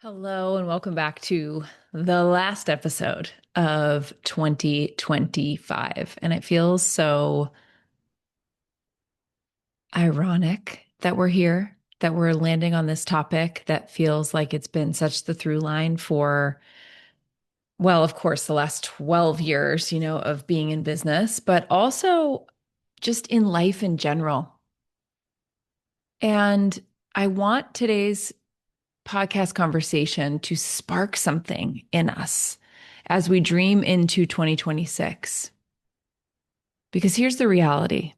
Hello, and welcome back to the last episode of 2025. And it feels so ironic that we're here, that we're landing on this topic that feels like it's been such the through line for, well, of course, the last 12 years, of being in business, but also just in life in general. And I want today's podcast conversation to spark something in us as we dream into 2026. Because here's the reality.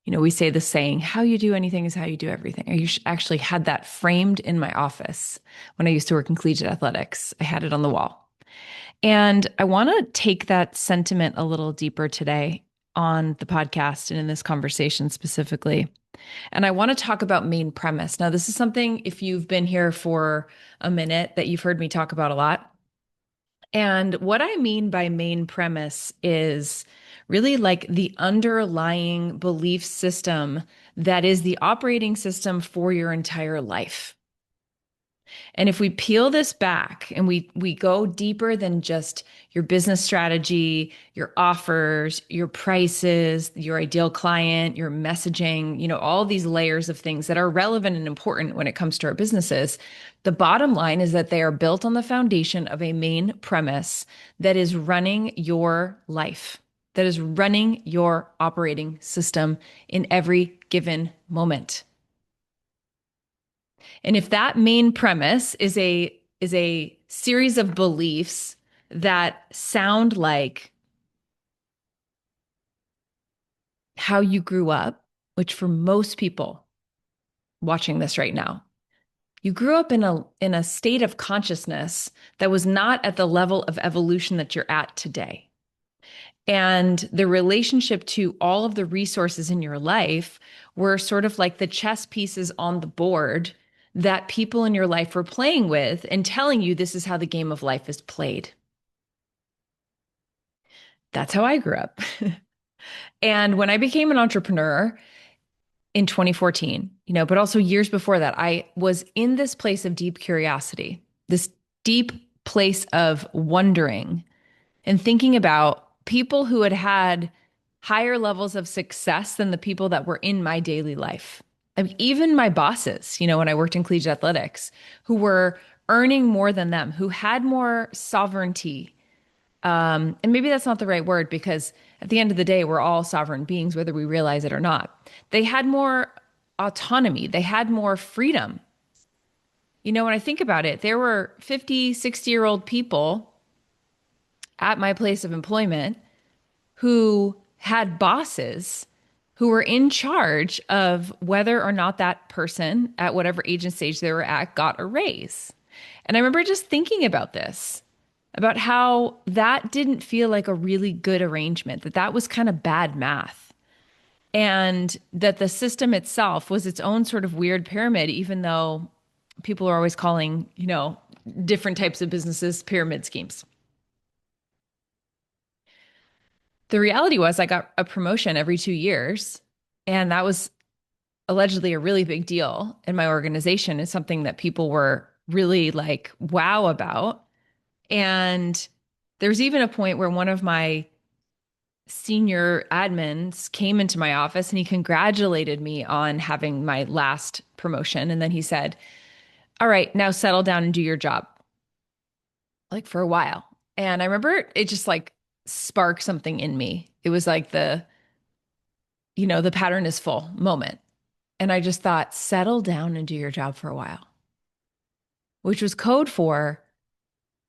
We say the saying, how you do anything is how you do everything. I actually had that framed in my office when I used to work in collegiate athletics. I had it on the wall. And I want to take that sentiment a little deeper today on the podcast and in this conversation specifically. And I want to talk about main premise. Now, this is something, if you've been here for a minute, that you've heard me talk about a lot. And what I mean by main premise is really like the underlying belief system that is the operating system for your entire life. And if we peel this back and we go deeper than just your business strategy, your offers, your prices, your ideal client, your messaging, all these layers of things that are relevant and important when it comes to our businesses, the bottom line is that they are built on the foundation of a main premise that is running your life, that is running your operating system in every given moment. And if that main premise is a series of beliefs that sound like how you grew up, which for most people watching this right now, you grew up in a state of consciousness that was not at the level of evolution that you're at today. And the relationship to all of the resources in your life were sort of like the chess pieces on the board that people in your life were playing with and telling you this is how the game of life is played. That's how I grew up. And when I became an entrepreneur in 2014, but also years before that, I was in this place of deep curiosity, this deep place of wondering and thinking about people who had had higher levels of success than the people that were in my daily life. I mean, even my bosses, when I worked in collegiate athletics, who were earning more than them, who had more sovereignty. And maybe that's not the right word because at the end of the day, we're all sovereign beings, whether we realize it or not. They had more autonomy, they had more freedom. When I think about it, there were 50, 60-year-old people at my place of employment who had bosses who were in charge of whether or not that person at whatever age and stage they were at got a raise. And I remember just thinking about this, about how that didn't feel like a really good arrangement, that was kind of bad math. And that the system itself was its own sort of weird pyramid, even though people are always calling, different types of businesses pyramid schemes. The reality was I got a promotion every 2 years, and that was allegedly a really big deal in my organization. It's something that people were really like, wow about. And there's even a point where one of my senior admins came into my office and he congratulated me on having my last promotion. And then he said, all right, now settle down and do your job, like for a while. And I remember it just like sparked something in me. It was like the pattern is full moment. And I just thought, settle down and do your job for a while, which was code for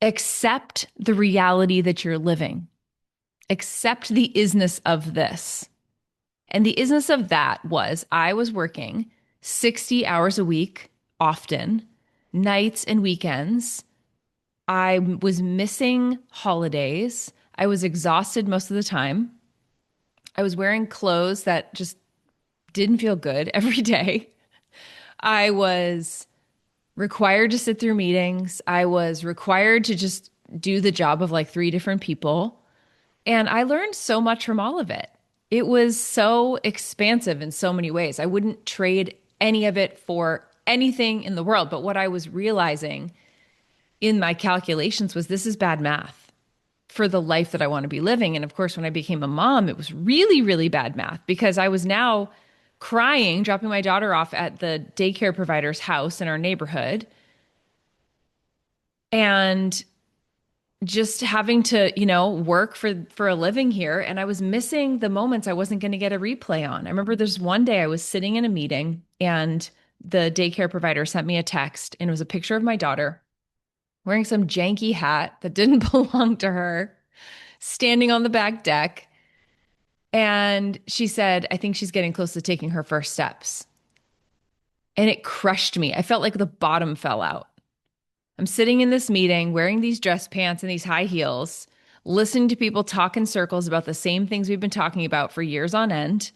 accept the reality that you're living, accept the isness of this. And the isness of that was I was working 60 hours a week, often, nights and weekends. I was missing holidays. I was exhausted most of the time. I was wearing clothes that just didn't feel good every day. I was required to sit through meetings. I was required to just do the job of like three different people. And I learned so much from all of it. It was so expansive in so many ways. I wouldn't trade any of it for anything in the world. But what I was realizing in my calculations was this is bad math for the life that I want to be living. And of course, when I became a mom, it was really, really bad math because I was now crying, dropping my daughter off at the daycare provider's house in our neighborhood and just having to, work for a living here. And I was missing the moments I wasn't going to get a replay on. I remember there's one day I was sitting in a meeting and the daycare provider sent me a text and it was a picture of my daughter wearing some janky hat that didn't belong to her, standing on the back deck. And she said, I think she's getting close to taking her first steps. And it crushed me. I felt like the bottom fell out. I'm sitting in this meeting wearing these dress pants and these high heels, listening to people talk in circles about the same things we've been talking about for years on end,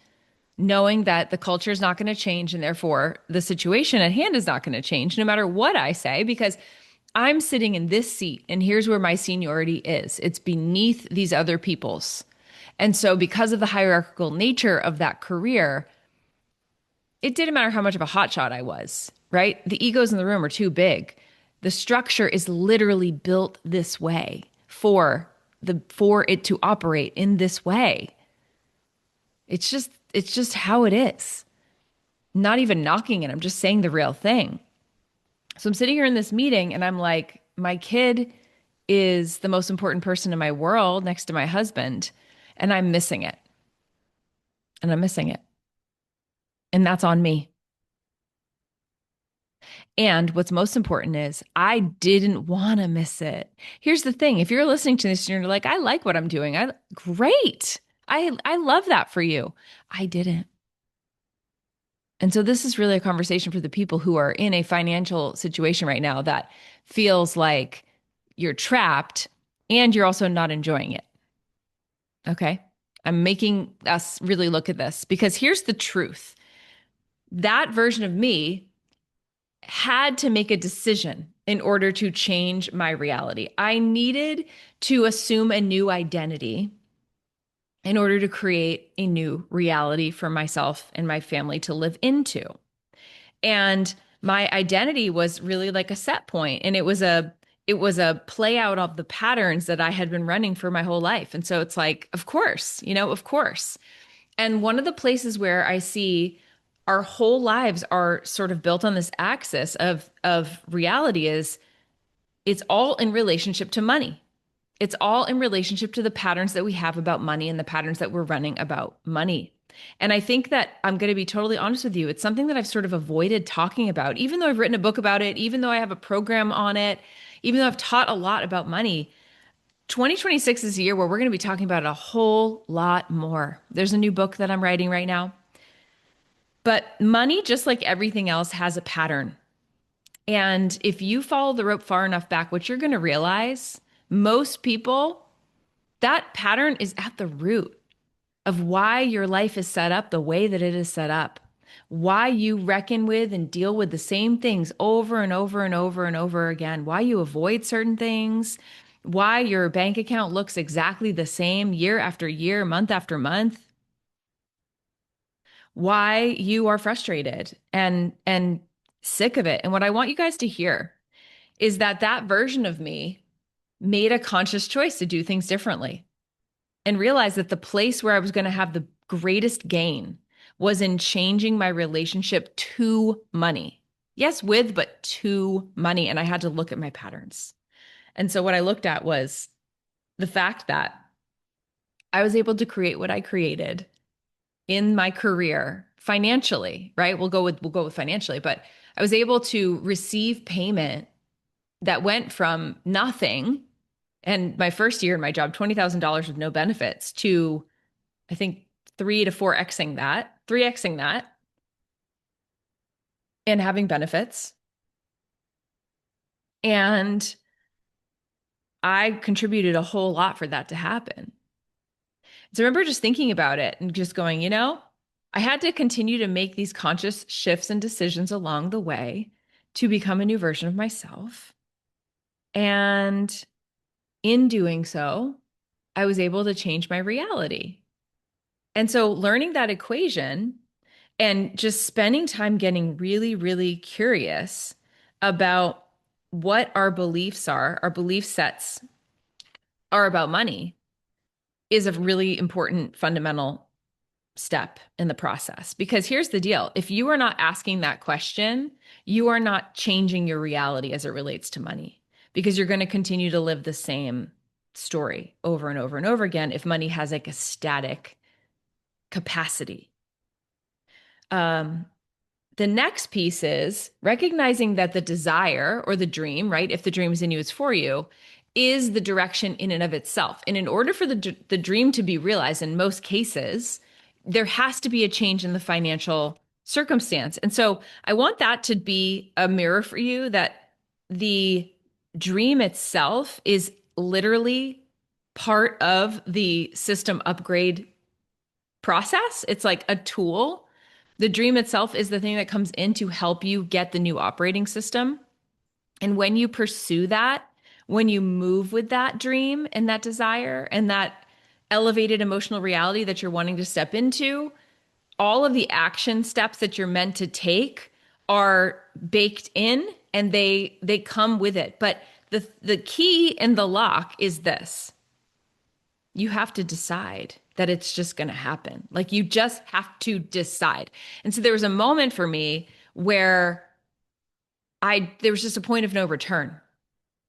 knowing that the culture is not going to change and therefore the situation at hand is not going to change no matter what I say, because I'm sitting in this seat and here's where my seniority is. It's beneath these other people's. And so because of the hierarchical nature of that career, it didn't matter how much of a hotshot I was, right? The egos in the room are too big. The structure is literally built this way for it to operate in this way. It's just how it is. Not even knocking it. I'm just saying the real thing. So I'm sitting here in this meeting and I'm like, my kid is the most important person in my world next to my husband, and I'm missing it. And I'm missing it. And that's on me. And what's most important is I didn't want to miss it. Here's the thing. If you're listening to this and you're like, I like what I'm doing. Great. I love that for you. I didn't. And so this is really a conversation for the people who are in a financial situation right now that feels like you're trapped and you're also not enjoying it. Okay? I'm making us really look at this because here's the truth. That version of me had to make a decision in order to change my reality. I needed to assume a new identity in order to create a new reality for myself and my family to live into. And my identity was really like a set point, and it was a play out of the patterns that I had been running for my whole life. And so it's like, of course, of course. And one of the places where I see our whole lives are sort of built on this axis of reality is it's all in relationship to money. It's all in relationship to the patterns that we have about money and the patterns that we're running about money. And I think that I'm going to be totally honest with you. It's something that I've sort of avoided talking about, even though I've written a book about it, even though I have a program on it, even though I've taught a lot about money. 2026 is a year where we're going to be talking about it a whole lot more. There's a new book that I'm writing right now. But money, just like everything else, has a pattern. And if you follow the rope far enough back, what you're going to realize, most people, that pattern is at the root of why your life is set up the way that it is set up, why you reckon with and deal with the same things over and over and over and over again, why you avoid certain things, why your bank account looks exactly the same year after year, month after month, why you are frustrated and sick of it. And what I want you guys to hear is that that version of me made a conscious choice to do things differently and realized that the place where I was going to have the greatest gain was in changing my relationship to money. Yes, with, but to money. And I had to look at my patterns. And so what I looked at was the fact that I was able to create what I created in my career financially, right? We'll go with financially, but I was able to receive payment that went from nothing, and my first year in my job, $20,000 with no benefits, to I think 3xing that, and having benefits. And I contributed a whole lot for that to happen. So I remember just thinking about it and just going, I had to continue to make these conscious shifts and decisions along the way to become a new version of myself. And in doing so, I was able to change my reality. And so learning that equation And just spending time getting really, really curious about what our beliefs are, our belief sets are about money is a really important fundamental step in the process. Because here's the deal, if you are not asking that question, you are not changing your reality as it relates to money, because you're going to continue to live the same story over and over and over again if money has like a static capacity. Um, the next piece is recognizing that the desire or the dream, right? If the dream is in you, it's for you, is the direction in and of itself. And in order for the dream to be realized, in most cases, there has to be a change in the financial circumstance. And so I want that to be a mirror for you that the dream itself is literally part of the system upgrade process. It's like a tool. The dream itself is the thing that comes in to help you get the new operating system. And when you pursue that, when you move with that dream and that desire and that elevated emotional reality that you're wanting to step into, all of the action steps that you're meant to take are baked in and they come with it. But the key and the lock is this: you have to decide that it's just going to happen. Like, you just have to decide. And so there was a moment for me where there was just a point of no return,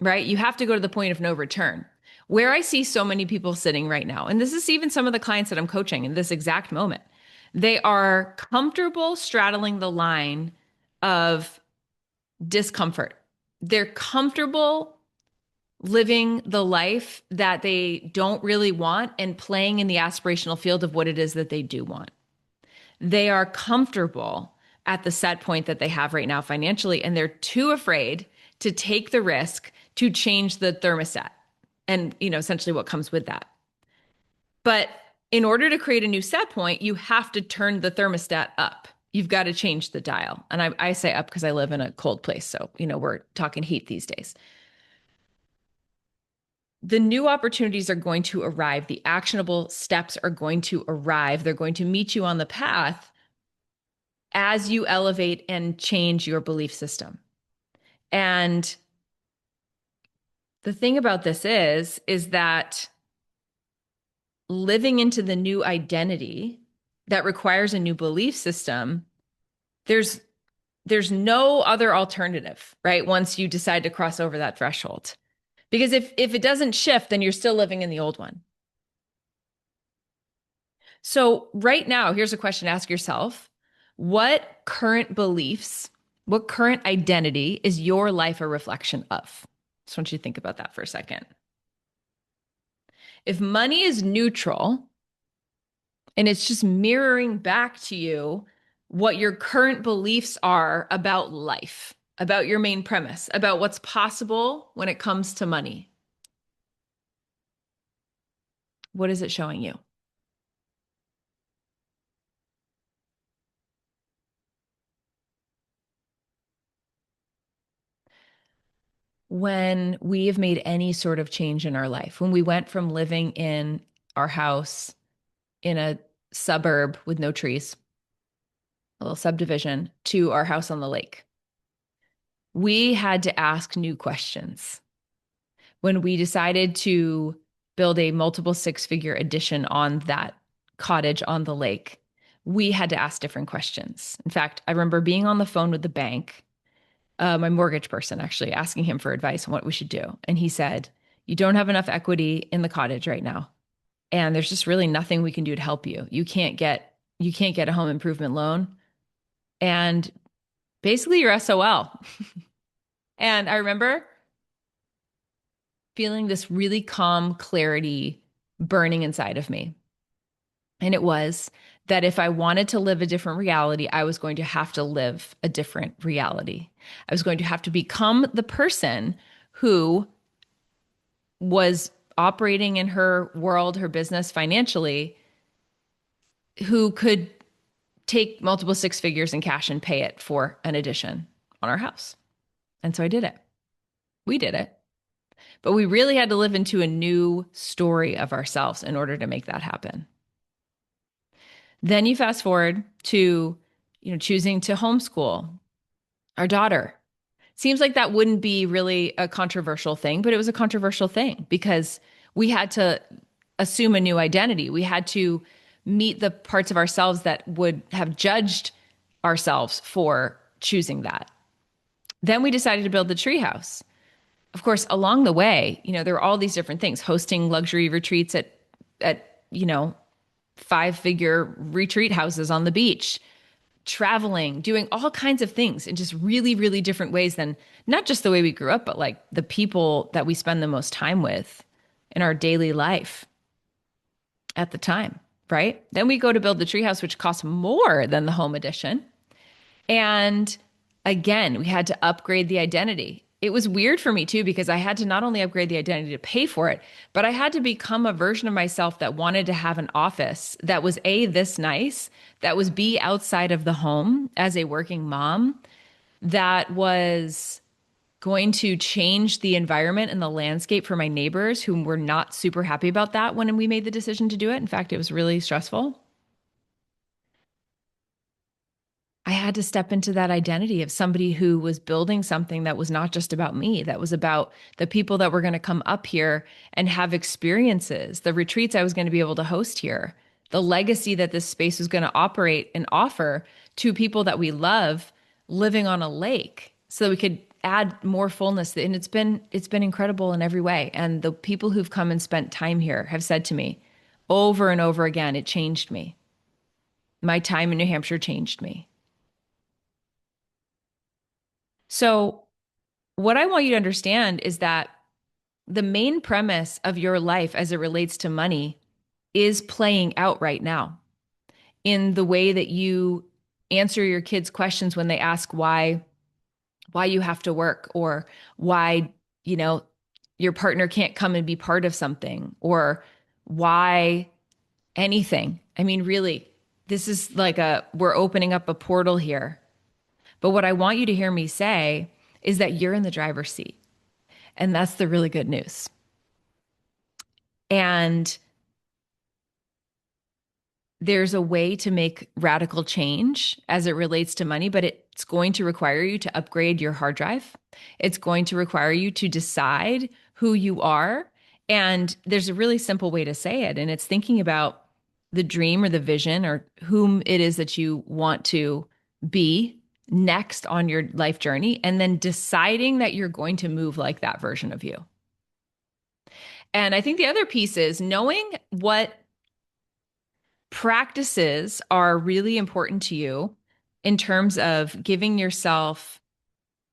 right? You have to go to the point of no return. Where I see so many people sitting right now, and this is even some of the clients that I'm coaching in this exact moment, they are comfortable straddling the line of discomfort. They're comfortable living the life that they don't really want and playing in the aspirational field of what it is that they do want. They are comfortable at the set point that they have right now financially, and they're too afraid to take the risk to change the thermostat and, essentially what comes with that. But in order to create a new set point, you have to turn the thermostat up. You've got to change the dial. And I say up because I live in a cold place. So, we're talking heat these days. The new opportunities are going to arrive. The actionable steps are going to arrive. They're going to meet you on the path as you elevate and change your belief system. And the thing about this is that living into the new identity that requires a new belief system, there's no other alternative, right? Once you decide to cross over that threshold. Because if it doesn't shift, then you're still living in the old one. So right now, here's a question to ask yourself. What current beliefs, what current identity is your life a reflection of? Just want you to think about that for a second. If money is neutral and it's just mirroring back to you what your current beliefs are about life, about your main premise, about what's possible when it comes to money, what is it showing you? When we have made any sort of change in our life, when we went from living in our house in a suburb with no trees, a little subdivision, to our house on the lake, we had to ask new questions. When we decided to build a multiple six-figure addition on that cottage on the lake, we had to ask different questions. In fact, I remember being on the phone with the bank, my mortgage person, actually asking him for advice on what we should do. And he said, "You don't have enough equity in the cottage right now. And there's just really nothing we can do to help you. You can't get a home improvement loan. And basically you're SOL." And I remember feeling this really calm clarity burning inside of me. And it was that if I wanted to live a different reality, I was going to have to live a different reality. I was going to have to become the person who was operating in her world, her business financially, who could take multiple six figures in cash and pay it for an addition on our house. And so I did it. We did it. But we really had to live into a new story of ourselves in order to make that happen. Then you fast forward to choosing to homeschool our daughter. Seems like that wouldn't be really a controversial thing, but it was a controversial thing because we had to assume a new identity. We had to meet the parts of ourselves that would have judged ourselves for choosing that. Then we decided to build the treehouse. Of course, along the way, there were all these different things, hosting luxury retreats at 5-figure retreat houses on the beach, traveling, doing all kinds of things in just really, really different ways than not just the way we grew up, but like the people that we spend the most time with in our daily life at the time, right? Then we go to build the treehouse, which costs more than the home edition. And again, we had to upgrade the identity. It was weird for me too, because I had to not only upgrade the identity to pay for it, but I had to become a version of myself that wanted to have an office that was A, this nice, that was B, outside of the home as a working mom, that was going to change the environment and the landscape for my neighbors who were not super happy about that when we made the decision to do it. In fact, it was really stressful. I had to step into that identity of somebody who was building something that was not just about me, that was about the people that were going to come up here and have experiences, the retreats I was going to be able to host here, the legacy that this space was going to operate and offer to people that we love living on a lake so that we could add more fullness. And it's been incredible in every way. And the people who've come and spent time here have said to me over and over again, it changed me. My time in New Hampshire changed me. So, what I want you to understand is that the main premise of your life as it relates to money is playing out right now in the way that you answer your kids' questions when they ask why you have to work or why, you know, your partner can't come and be part of something or why anything. I mean, really, this is like we're opening up a portal here. But what I want you to hear me say is that you're in the driver's seat. And that's the really good news. And there's a way to make radical change as it relates to money, but it's going to require you to upgrade your hard drive. It's going to require you to decide who you are. And there's a really simple way to say it. And it's thinking about the dream or the vision or whom it is that you want to be next on your life journey, and then deciding that you're going to move like that version of you. And I think the other piece is knowing what practices are really important to you in terms of giving yourself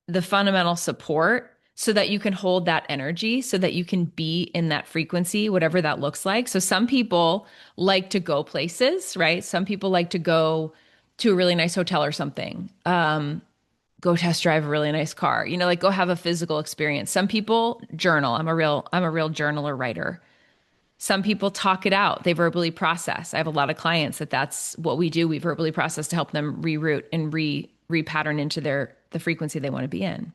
the fundamental support so that you can hold that energy, so that you can be in that frequency, whatever that looks like. So some people like to go places, right? Some people like to go to a really nice hotel or something. Go test drive a really nice car, like go have a physical experience. Some people journal. I'm a real journaler writer. Some people talk it out. They verbally process. I have a lot of clients that's what we do. We verbally process to help them reroute and repattern into the frequency they want to be in.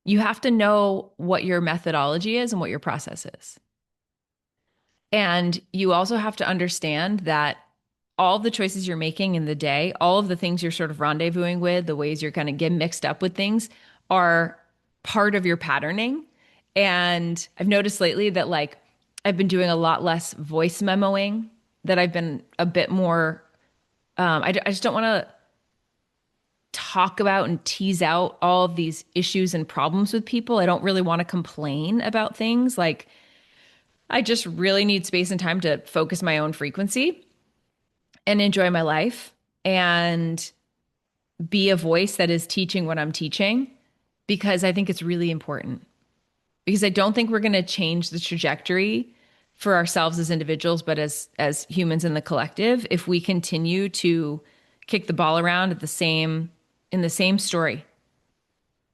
You have to know what your methodology is and what your process is. And you also have to understand that all the choices you're making in the day, all of the things you're sort of rendezvousing with, the ways you're kind of get mixed up with things are part of your patterning. And I've noticed lately that like I've been doing a lot less voice memoing, that I've been a bit more, I just don't want to talk about and tease out all of these issues and problems with people. I don't really want to complain about things. Like I just really need space and time to focus my own frequency and enjoy my life and be a voice that is teaching what I'm teaching, because I think it's really important. Because I don't think we're going to change the trajectory for ourselves as individuals, but as humans in the collective, if we continue to kick the ball around in the same story.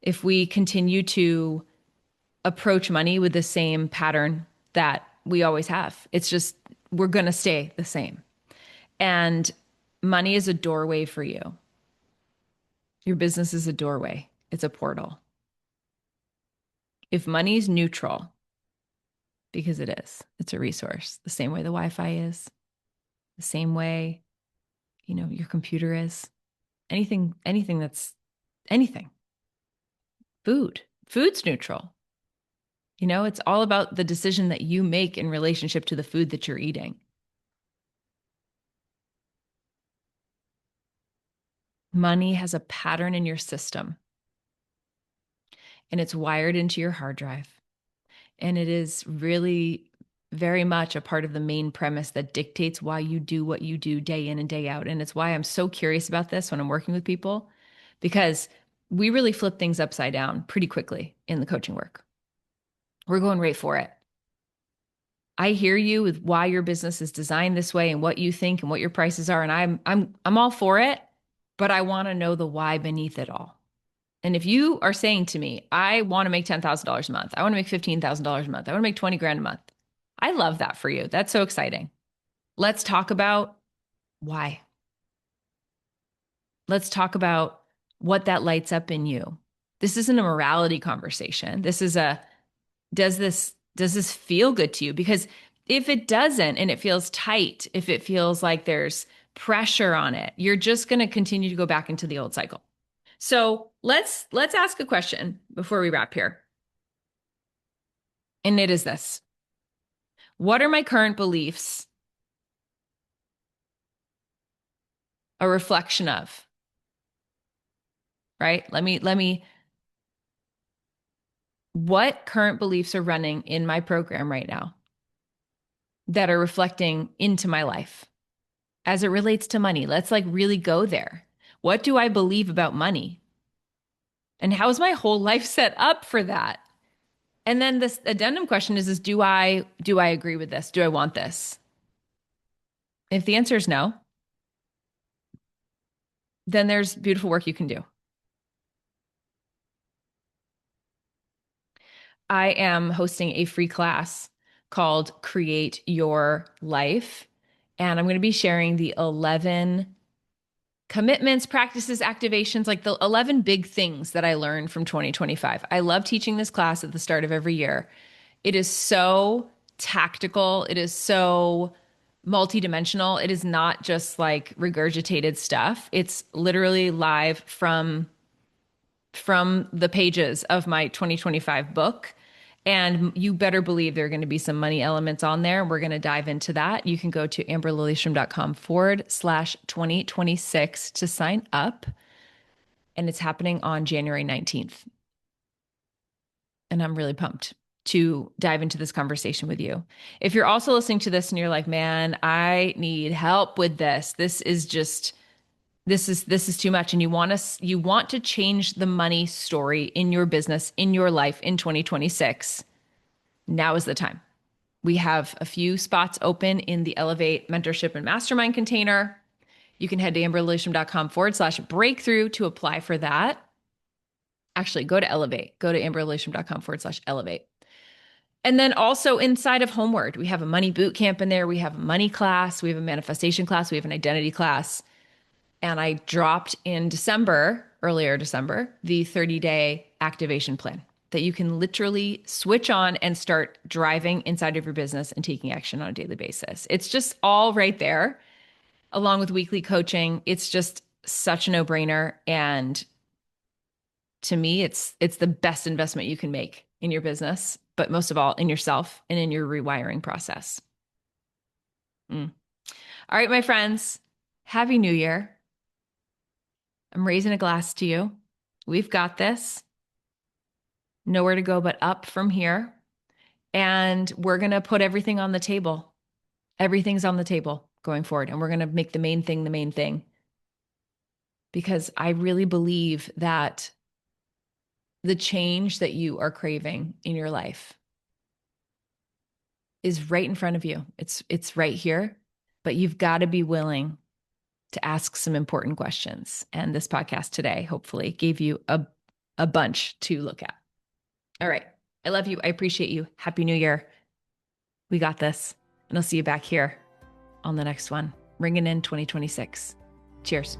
If we continue to approach money with the same pattern that we always have, it's just we're going to stay the same. And money is a doorway for you. Your business is a doorway. It's a portal. If money is neutral, because it is, it's a resource, the same way the Wi-Fi is, the same way your computer is, anything that's anything. Food's neutral. It's all about the decision that you make in relationship to the food that you're eating. Money has a pattern in your system, and it's wired into your hard drive. And it is really very much a part of the main premise that dictates why you do what you do day in and day out. And it's why I'm so curious about this when I'm working with people, because we really flip things upside down pretty quickly in the coaching work. We're going right for it. I hear you with why your business is designed this way and what you think and what your prices are. And I'm all for it, but I want to know the why beneath it all. And if you are saying to me, I want to make $10,000 a month, I want to make $15,000 a month, I want to make 20 grand a month, I love that for you. That's so exciting. Let's talk about why. Let's talk about what that lights up in you. This isn't a morality conversation. This is does this feel good to you? Because if it doesn't and it feels tight, if it feels like there's pressure on it, you're just going to continue to go back into the old cycle. So let's ask a question before we wrap here. And it is this. What are my current beliefs a reflection of? Right? What current beliefs are running in my program right now that are reflecting into my life as it relates to money? Let's really go there. What do I believe about money? And how is my whole life set up for that? And then this addendum question is do I agree with this? Do I want this? If the answer is no, then there's beautiful work you can do. I am hosting a free class called Create Your Life. And I'm going to be sharing the 11 commitments, practices, activations, like the 11 big things that I learned from 2025. I love teaching this class at the start of every year. It is so tactical. It is so multidimensional. It is not just like regurgitated stuff. It's literally live from the pages of my 2025 book. And you better believe there are going to be some money elements on there. We're going to dive into that. You can go to amberlilyestrom.com/2026 to sign up. And it's happening on January 19th. And I'm really pumped to dive into this conversation with you. If you're also listening to this and you're like, man, I need help with this. This is too much. And you want to change the money story in your business, in your life in 2026. Now is the time. We have a few spots open in the Elevate Mentorship and Mastermind container. You can head to amberlilyestrom.com/breakthrough to apply for that. Actually, go to Elevate. Go to amberlilyestrom.com/elevate. And then also inside of Homeward, we have a money boot camp in there. We have a money class. We have a manifestation class. We have an identity class. And I dropped in earlier December, the 30-day activation plan that you can literally switch on and start driving inside of your business and taking action on a daily basis. It's just all right there, along with weekly coaching. It's just such a no-brainer. And to me, it's the best investment you can make in your business, but most of all in yourself and in your rewiring process. All right, my friends, Happy New Year. I'm raising a glass to you. We've got this. Nowhere to go but up from here. And we're going to put everything on the table. Everything's on the table going forward. And we're going to make the main thing the main thing. Because I really believe that the change that you are craving in your life is right in front of you. It's right here, but you've got to be willing to ask some important questions. And this podcast today, hopefully, gave you a bunch to look at. All right. I love you. I appreciate you. Happy New Year. We got this. And I'll see you back here on the next one. Ringing in 2026. Cheers.